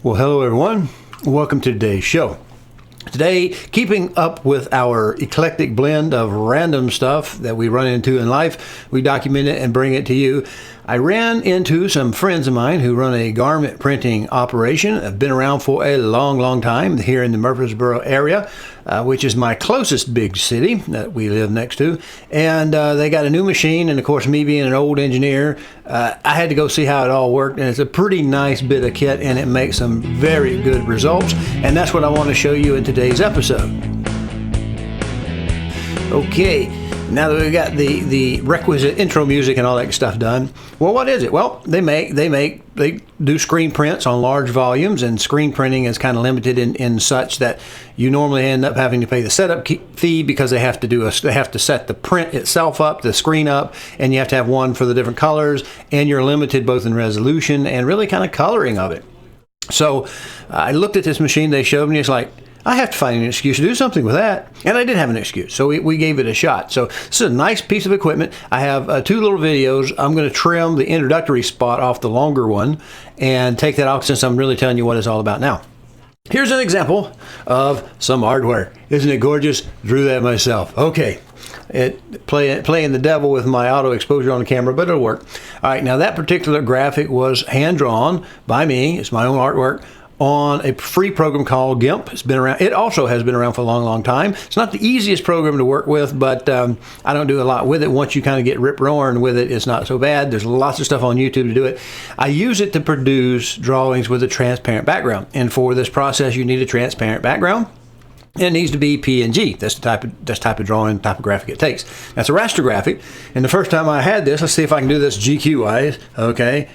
Well, hello everyone. Welcome to today's show. Today, keeping up with our eclectic blend of random stuff that we run into in life, we document it and bring it to you. I ran into some friends of mine who run a garment printing operation. Have been around for a long time here in the Murfreesboro area, which is my closest big city that we live next to. And they got a new machine, and of course, me being an old engineer, I had to go see how it all worked. And it's a pretty nice bit of kit, and it makes some very good results. And that's what I want to show you in today's episode. Okay. Now that we've got the requisite intro music and all that stuff done, well, what is it? Well, they do screen prints on large volumes, and screen printing is kind of limited in such that you normally end up having to pay the setup fee because they have to set the print itself up, the screen up, and you have to have one for the different colors, and you're limited both in resolution and really kind of coloring of it. So I looked at this machine they showed me. It's like, I have to find an excuse to do something with that. And I did have an excuse, so we gave it a shot. So this is a nice piece of equipment. I have two little videos. I'm going to trim the introductory spot off the longer one and take that off since I'm really telling you what it's all about now. Here's an example of some hardware. Isn't it gorgeous? Drew that myself. Okay. Playing the devil with my auto exposure on the camera, but it'll work. All right, now that particular graphic was hand-drawn by me. It's my own artwork on a free program called GIMP. It's been around. It also has been around for a long time. It's not the easiest program to work with, but I don't do a lot with it. Once you kind of get rip-roaring with it, it's not so bad. There's lots of stuff on YouTube to do it. I use it to produce drawings with a transparent background, and for this process, you need a transparent background. It needs to be PNG. That's the type of drawing, type of graphic it takes. That's a raster graphic. And the first time I had this, let's see if I can do this GQ-wise. Okay.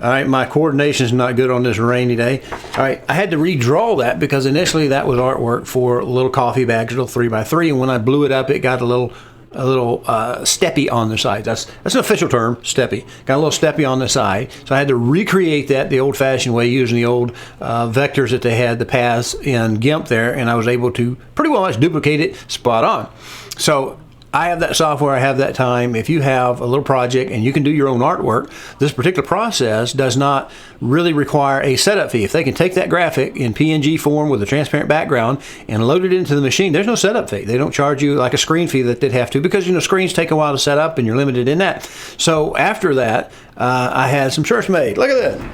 All right, my coordination is not good on this rainy day. All right, I had to redraw that because initially that was artwork for little coffee bags, little 3x3, and when I blew it up, it got a little steppy on the side. That's an official term, steppy. Got a little steppy on the side. So I had to recreate that the old-fashioned way using the old vectors that they had, the paths in GIMP there, and I was able to pretty well much duplicate it spot on. So I have that software, I have that time. If you have a little project and you can do your own artwork, this particular process does not really require a setup fee. If they can take that graphic in PNG form with a transparent background and load it into the machine, there's no setup fee. They don't charge you like a screen fee that they'd have to, because screens take a while to set up and you're limited in that. So after that, I had some shirts made. Look at that.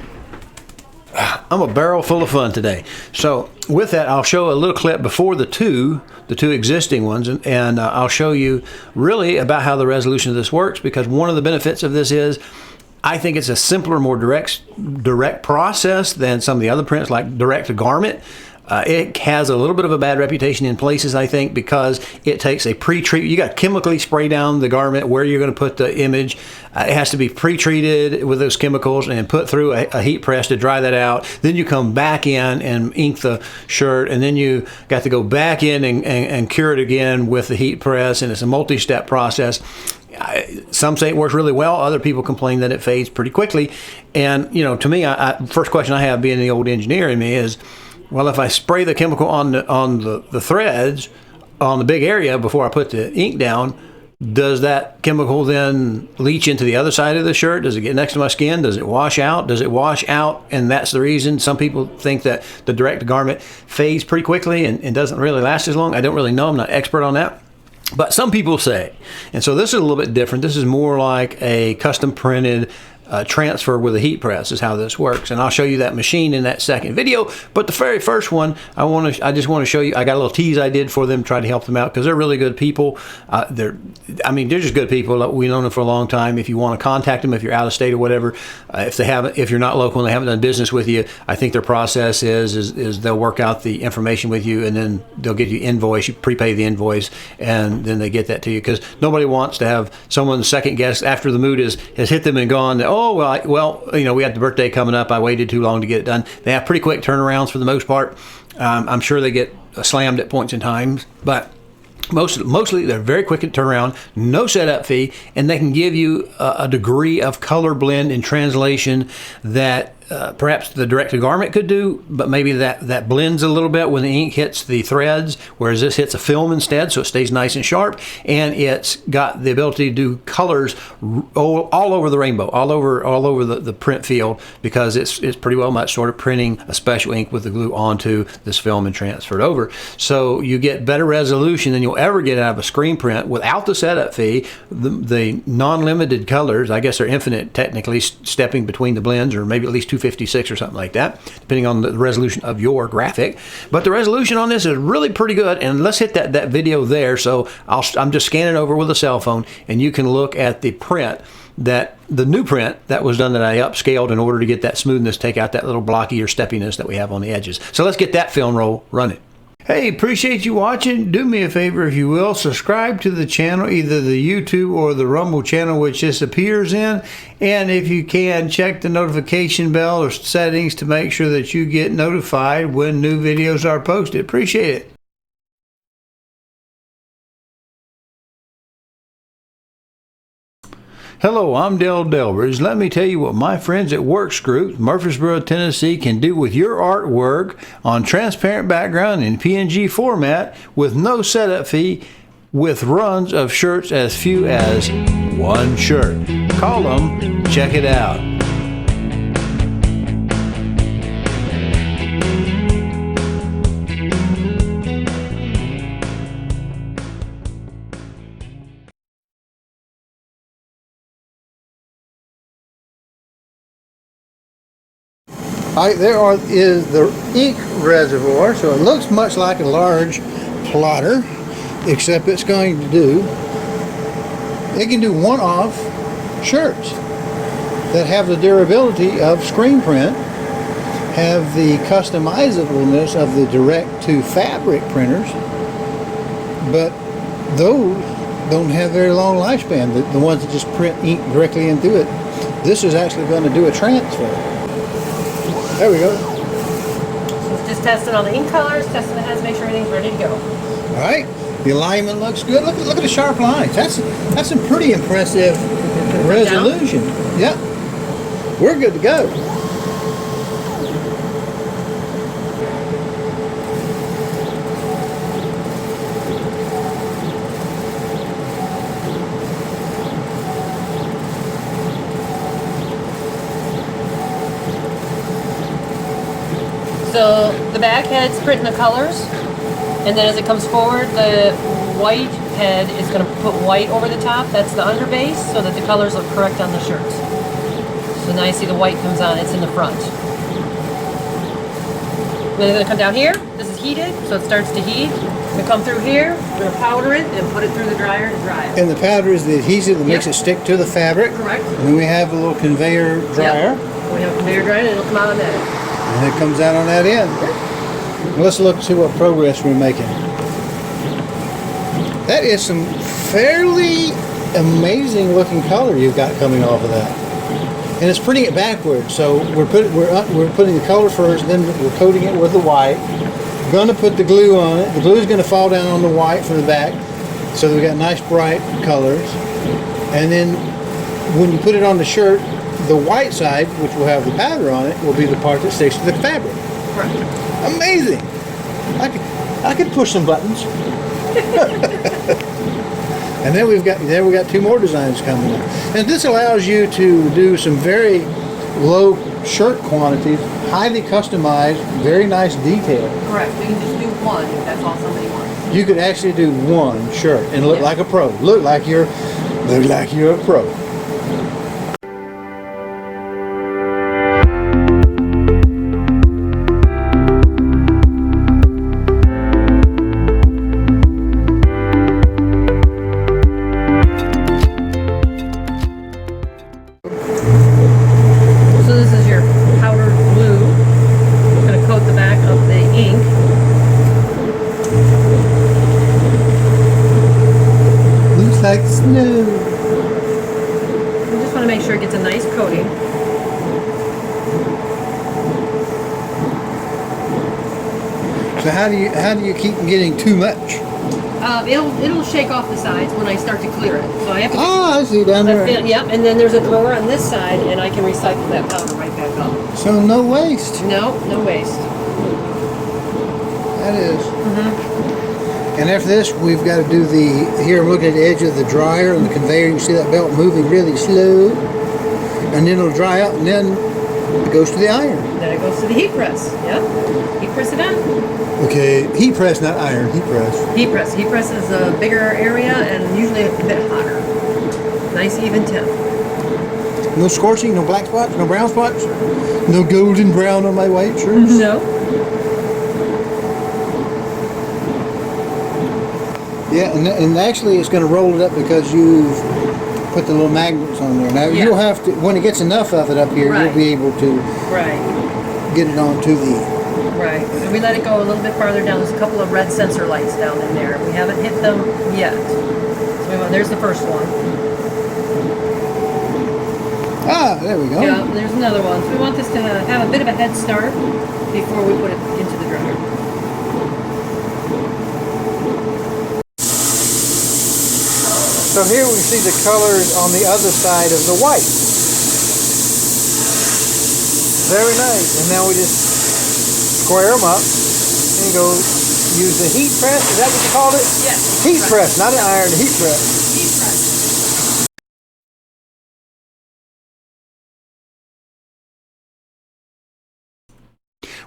I'm a barrel full of fun today. So with that, I'll show a little clip before the two existing ones, and I'll show you really about how the resolution of this works, because one of the benefits of this is I think it's a simpler, more direct process than some of the other prints like direct to garment. It has a little bit of a bad reputation in places, I think, because it takes a pre-treat. You got to chemically spray down the garment where you're going to put the image. It has to be pre-treated with those chemicals and put through a heat press to dry that out. Then you come back in and ink the shirt, and then you got to go back in and cure it again with the heat press, and it's a multi-step process. Some say it works really well. Other people complain that it fades pretty quickly. And, to me, first question I have, being the old engineer in me, is, well, if I spray the chemical on the threads on the big area before I put the ink down, does that chemical then leach into the other side of the shirt? Does it get next to my skin? Does it wash out? Does it wash out? And that's the reason some people think that the direct garment fades pretty quickly and doesn't really last as long. I don't really know. I'm not an expert on that. But some people say. And so this is a little bit different. This is more like a custom printed transfer with a heat press is how this works, and I'll show you that machine in that second video. But the very first one, I just want to show you. I got a little tease I did for them, try to help them out, because they're really good people. They're just good people. We've known them for a long time. If you want to contact them, if you're out of state or whatever, if you're not local and they haven't done business with you, I think their process is they'll work out the information with you, and then they'll get you invoice. You prepay the invoice, and then they get that to you, because nobody wants to have someone second guess after the mood has hit them and gone. Oh, we got the birthday coming up. I waited too long to get it done. They have pretty quick turnarounds for the most part. I'm sure they get slammed at points in time, but mostly they're very quick at turnaround, no setup fee, and they can give you a degree of color blend and translation that perhaps the direct-to-garment could do, but maybe that blends a little bit when the ink hits the threads, whereas this hits a film instead, so it stays nice and sharp, and it's got the ability to do colors all over the rainbow, all over the print field, because it's pretty well much sort of printing a special ink with the glue onto this film and transferred over. So you get better resolution than you'll ever get out of a screen print without the setup fee. The non-limited colors, I guess they're infinite technically, stepping between the blends, or maybe at least 256 or something like that, depending on the resolution of your graphic. But the resolution on this is really pretty good, and let's hit that video there. So I'm just scanning over with a cell phone, and you can look at the print, the new print that was done, that I upscaled in order to get that smoothness, take out that little blocky or steppiness that we have on the edges. So let's get that film roll running. Hey, appreciate you watching. Do me a favor, if you will, subscribe to the channel, either the YouTube or the Rumble channel, which this appears in. And if you can, check the notification bell or settings to make sure that you get notified when new videos are posted. Appreciate it. Hello, I'm Dale Delbridge. Let me tell you what my friends at Worxgroup, Murfreesboro, Tennessee, can do with your artwork on transparent background in PNG format with no setup fee, with runs of shirts as few as one shirt. Call them, check it out. Alright, is the ink reservoir, so it looks much like a large plotter, except it can do one-off shirts that have the durability of screen print, have the customizableness of the direct-to-fabric printers, but those don't have very long lifespan, the ones that just print ink directly into it. This is actually going to do a transfer. There we go. So just testing all the ink colors, testing the heads, make sure everything's ready to go. All right, the alignment looks good. Look at the sharp lines. That's some pretty impressive resolution. Yep, we're good to go. So the back head's printing the colors, and then as it comes forward, the white head is going to put white over the top. That's the underbase, so that the colors look correct on the shirts. So now you see the white comes on, it's in the front. Then they're going to come down here. This is heated, so it starts to heat. We come through here, we're going to powder it and put it through the dryer to dry it. And the powder is the adhesive that makes it stick to the fabric. Correct. And then we have a little conveyor dryer. Yep. We have a conveyor dryer, and it'll come out on that. And it comes out on that end. Let's look and see what progress we're making. That is some fairly amazing looking color you've got coming off of that. And it's printing it backwards. So we're putting the color first, then we're coating it with the white. We're going to put the glue on it. The glue is going to fall down on the white from the back, so that we got nice bright colors. And then when you put it on the shirt, the white side, which will have the powder on it, will be the part that sticks to the fabric. Right. Amazing! I could push some buttons. And then we got two more designs coming up. And this allows you to do some very low shirt quantities, highly customized, very nice detail. Correct. We can just do one if that's all somebody wants. You could actually do one shirt and look like a pro. Look like you're a pro. Like snow. We just want to make sure it gets a nice coating. So how do you keep getting too much? It'll shake off the sides when I start to clear it. So I have to. I see down there. Yep, and then there's a drawer on this side, and I can recycle that powder right back up. So no waste. No, no waste. That is. And after this, we've got to do the, here I'm looking at the edge of the dryer and the conveyor. You can see that belt moving really slow. And then it'll dry out, and then it goes to the iron. Then it goes to the heat press. Yep. Heat press it on. Okay, heat press, not iron, heat press. Heat press. Heat press is a bigger area and usually a bit hotter. Nice even temp. No scorching, no black spots, no brown spots, no golden brown on my white shirt. No. Yeah, and actually it's going to roll it up because you've put the little magnets on there. Now you'll have to, when it gets enough of it up here, you'll be able to get it onto the... Right, and we let it go a little bit farther down. There's a couple of red sensor lights down in there. We haven't hit them yet. So there's the first one. Ah, there we go. Yeah, there's another one. So we want this to have a bit of a head start before we put it into the dryer. So here we see the colors on the other side of the white. Very nice. And now we just square them up and go use the heat press. Is that what you called it? Yes. Heat press, not an iron, heat press. Heat press.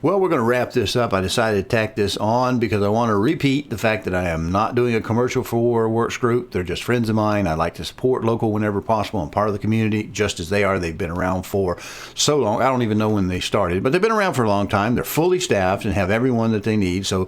Well, we're going to wrap this up. I decided to tack this on because I want to repeat the fact that I am not doing a commercial for Worxgroup. They're just friends of mine. I like to support local whenever possible. I'm part of the community just as they are. They've been around for so long. I don't even know when they started, but they've been around for a long time. They're fully staffed and have everyone that they need. So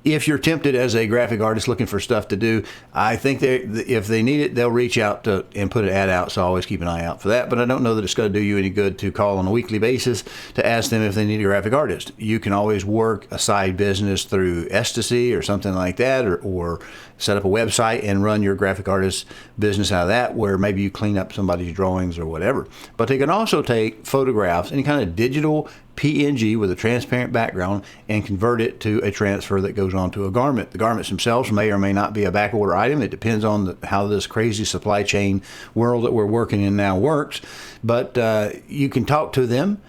if you're tempted as a graphic artist looking for stuff to do, I think if they need it, they'll reach out to and put an ad out. So always keep an eye out for that. But I don't know that it's going to do you any good to call on a weekly basis to ask them if they need a graphic artist. You can always work a side business through S13E or something like that, or set up a website and run your graphic artist business out of that, where maybe you clean up somebody's drawings or whatever. But they can also take photographs, any kind of digital PNG with a transparent background, and convert it to a transfer that goes onto a garment. The garments themselves may or may not be a back order item. It depends on how this crazy supply chain world that we're working in now works. But you can talk to them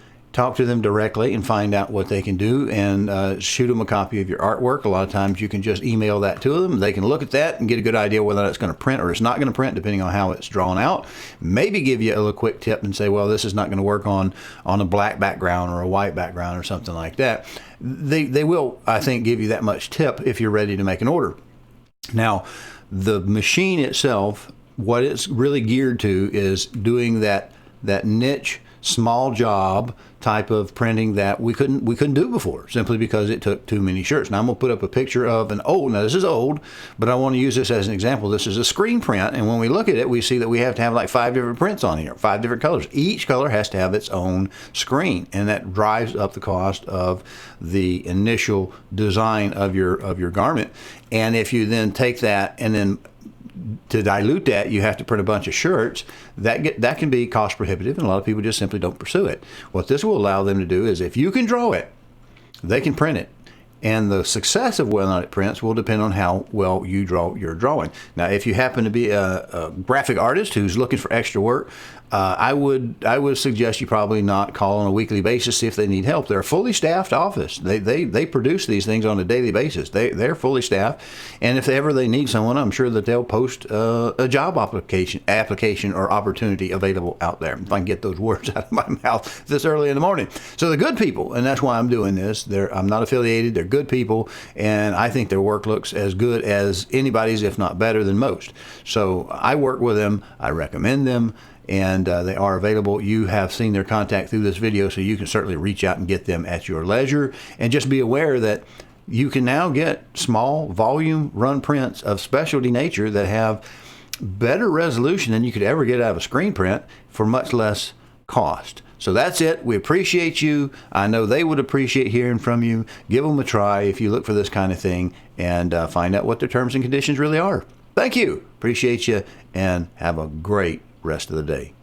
directly and find out what they can do, and shoot them a copy of your artwork. A lot of times you can just email that to them. They can look at that and get a good idea whether it's going to print or it's not going to print, depending on how it's drawn out. Maybe give you a little quick tip and say, well, this is not going to work on a black background or a white background or something like that. They will, I think, give you that much tip if you're ready to make an order. Now, the machine itself, what it's really geared to is doing that niche, small job type of printing that we couldn't do before, simply because it took too many shirts. Now I'm going to put up a picture of an old, now this is old, but I want to use this as an example. This is a screen print, and when we look at it, we see that we have to have like 5 different prints on here, 5 different colors. Each color has to have its own screen, and that drives up the cost of the initial design of your garment. And if you then take that and then to dilute that, you have to print a bunch of shirts. That can be cost prohibitive, and a lot of people just simply don't pursue it. What this will allow them to do is, if you can draw it, they can print it. And the success of whether or not it prints will depend on how well you draw your drawing. Now, if you happen to be a graphic artist who's looking for extra work, I would suggest you probably not call on a weekly basis, see if they need help. They're a fully staffed office. They produce these things on a daily basis. They're fully staffed, and if ever they need someone, I'm sure that they'll post a job application or opportunity available out there. If I can get those words out of my mouth this early in the morning. So they're good people, and that's why I'm doing this. I'm not affiliated. They're good people, and I think their work looks as good as anybody's, if not better than most. So I work with them. I recommend them. And they are available. You have seen their contact through this video, so you can certainly reach out and get them at your leisure. And just be aware that you can now get small volume run prints of specialty nature that have better resolution than you could ever get out of a screen print for much less cost. So that's it. We appreciate you. I know they would appreciate hearing from you. Give them a try if you look for this kind of thing, and find out what their terms and conditions really are. Thank you. Appreciate you, and have a great rest of the day.